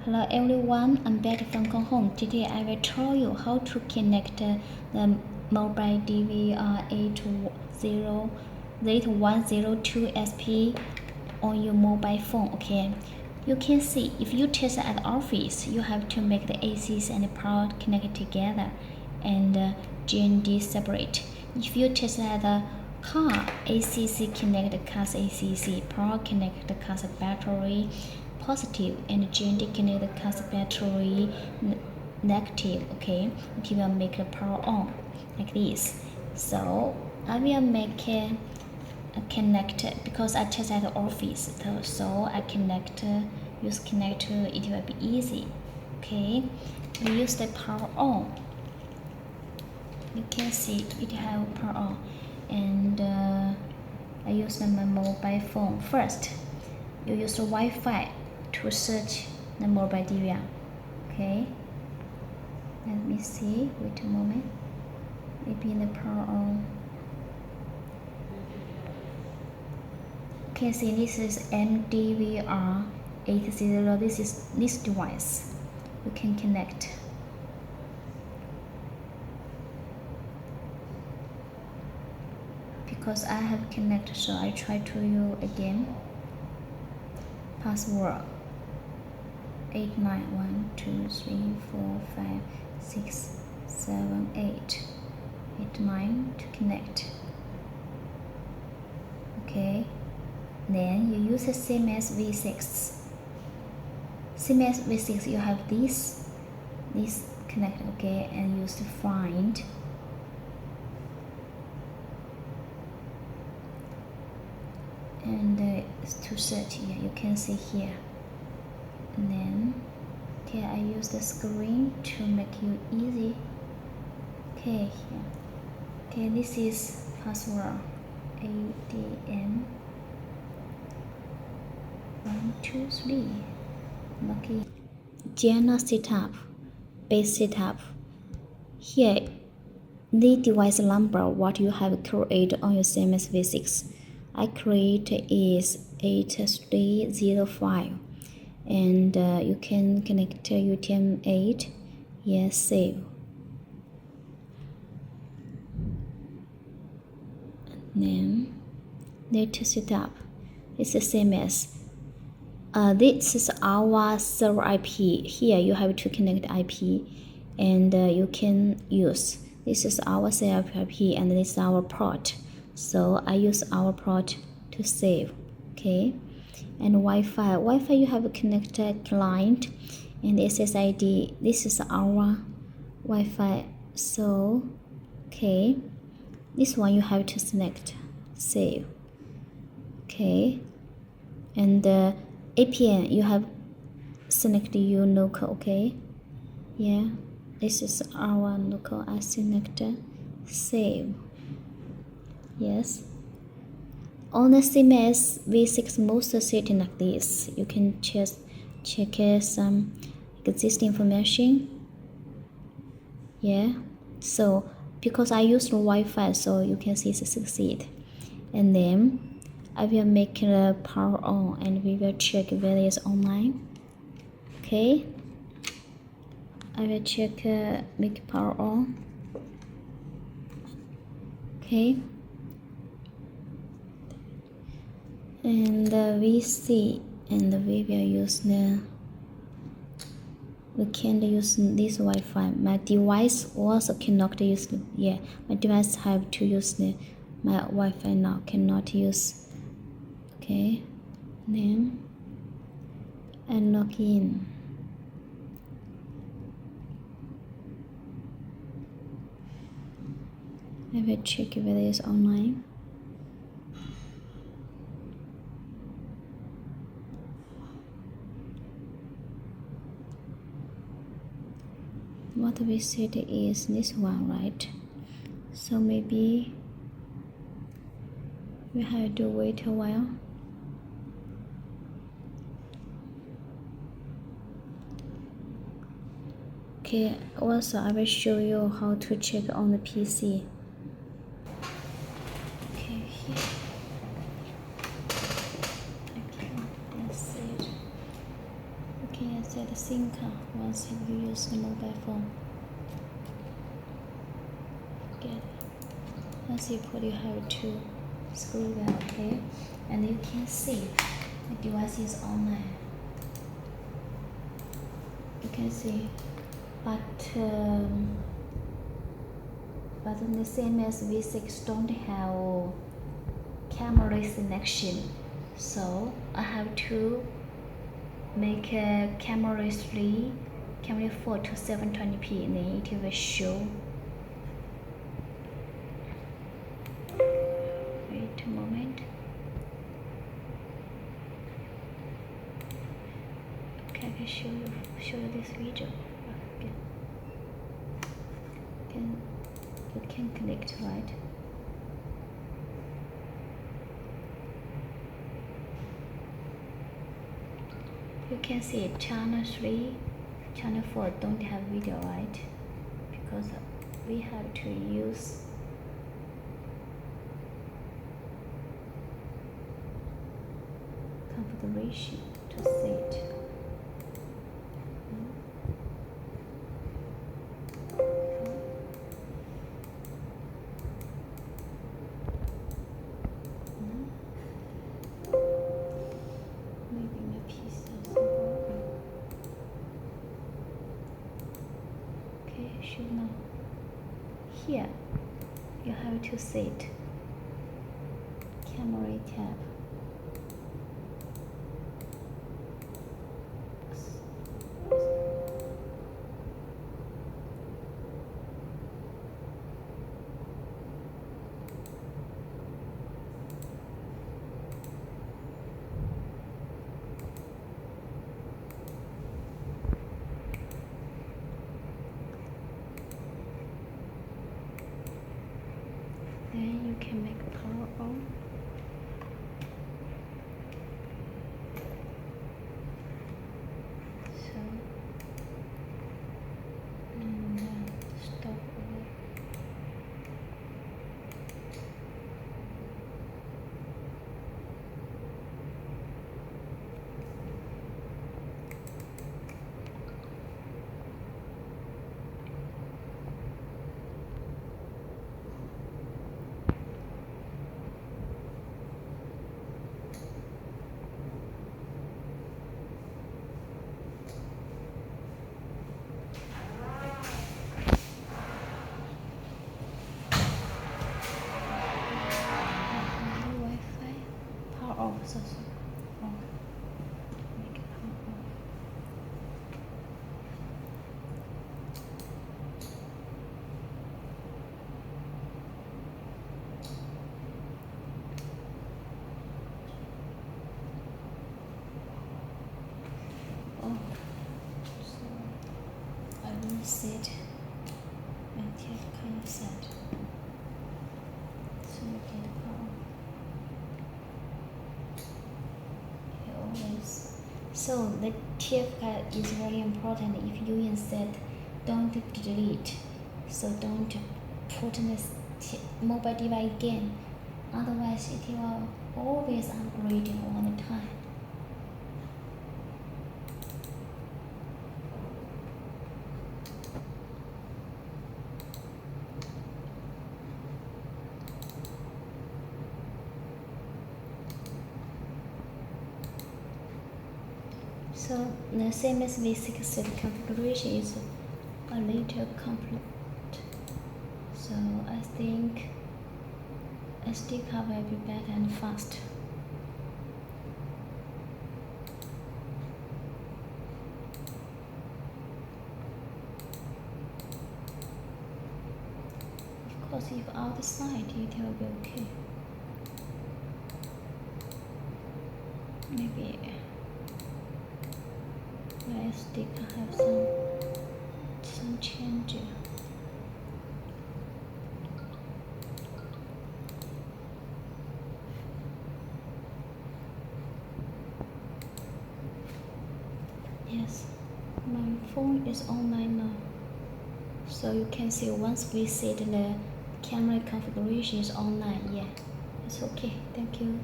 Hello everyone, I'm back from QOHO. Today I will show you how to connect the mobile MDVR8102SP on your mobile phone. Okay, you can see if you test at the office, you have to make the ACs and the power connect together and GND separate. If you test at the car, ACC connect cars ACC, power connect cars battery positive, and GND connect the cars battery negative. Okay, it will make the power on like this. So I will make a connect because I test at the office, so I connect use connector. It will be easy. Okay, we use the power on. You can see it have power on, and I use my mobile phone first. You use the Wi-Fi to search the mobile DVR. Okay, let me see. Wait a moment. Maybe in the power on. Okay, see, this is MDVR80. This is this device. You can connect. Because I have connected, so I try to use again. Password 8912345678. 89 to connect. Okay, then you use the CMSV6. CMSV6, you have this connect. Okay, and use to find. And to search here, you can see here. And then okay, I use the screen to make you easy. Okay, here. Okay, this is password ADM 123. Okay, Jana setup, base setup. Here, the device number what you have created on your CMSV6. I create is 8305, and you can connect to UTM-8. Yes, save. And then data setup. It's the same as this is our server IP. Here you have to connect IP, and you can use this is our server IP, and this is our port. So I use our port to save. Okay, and Wi-Fi you have a connected client, and SSID. This is our Wi-Fi. So okay, this one you have to select save. Okay, and the APN you have select your local. Okay, yeah, this is our local. I select save. Yes, on the CMSV6 most setting like this, you can just check some existing information. Yeah, so because I use the Wi-Fi, so you can see it succeed. And then I will make the power on, and we will check whether it's online. Okay, I will check make power on. Okay, and we see, and we will use we can't use this Wi-Fi. My device also cannot use my device have to use my Wi-Fi now, cannot use. Okay, then I log in. I will check whether it's online. What we said is this one, right? So maybe we have to wait a while. Okay, also I will show you how to check on the PC. Okay, here. Okay, that's it. can set the SIM card once you use the mobile phone. Get once you put, you have to screw that, okay? And you can see the device is online. You can see, but the CMSV6 don't have camera selection, so I have to make a camera 3, camera 4 to 720p, and then it will show. Wait a moment. Okay, I can show you this video. Okay. You can connect, right? You can see channel 3, channel 4 don't have video, right? Because we have to use configuration to set. Maybe my PC has some problem. Okay, should now. Here, you have to set camera tab. Then you can make power on. So, and stop over. Wi-Fi power off. So off. Make it power off. Oh, so I will set until kind of set. So you get power. You always. So the TF is very important. If you insert, don't delete. So don't put this mobile device again. Otherwise, it will always upgrading all the time. So the CMSV6 configuration is a little complex. So I think SD card will be better and fast. Of course, if outside it will be okay. Maybe my SD card have some change. Yes, my phone is online now. So you can see once we set the camera configuration is online, yeah, it's okay. Thank you.